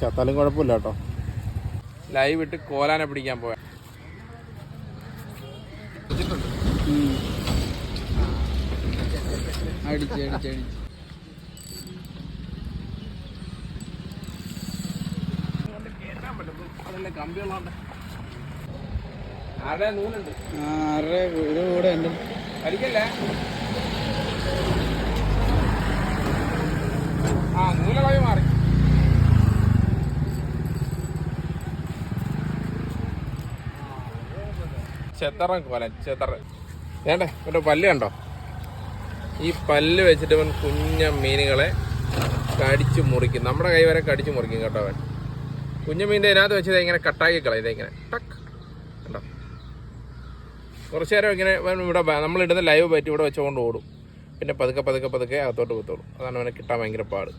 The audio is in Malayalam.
ചത്താലും കുഴപ്പമില്ല കേട്ടോ. ലൈവ് ഇട്ട് കോലാനെ പിടിക്കാൻ പോയ കമ്പികളുണ്ട്. ആരുടെ നൂലുണ്ട്, കൂടെ ഉണ്ട്. കളിക്കല്ലേ. ആ നൂല കവി മാറി. ചെത്തറൻ കോലൻ, ചെത്തറൻ. വേണ്ടേ ഒരു പല്ല് കണ്ടോ? ഈ പല്ല് വെച്ചിട്ട് അവൻ കുഞ്ഞ മീനുകളെ കടിച്ചു മുറിക്കും. നമ്മുടെ കൈ വരെ കടിച്ചു മുറിക്കും കേട്ടോ അവൻ. കുഞ്ഞു മീനിൻ്റെ ഇതിനകത്ത് വെച്ചത് ഇങ്ങനെ കട്ടാക്കി കളയും. ഇതെങ്ങനെ ടക്ക് കണ്ടോ. കുറച്ച് നേരം ഇങ്ങനെ ഇവിടെ നമ്മളിടുന്ന ലൈവ് പറ്റി ഇവിടെ വെച്ചുകൊണ്ട് ഓടും. പിന്നെ പതുക്കെ പതുക്കെ പതുക്കെ അകത്തോട്ട് കുത്തോളും. അതാണ് അവനെ കിട്ടാൻ ഭയങ്കര പാട്.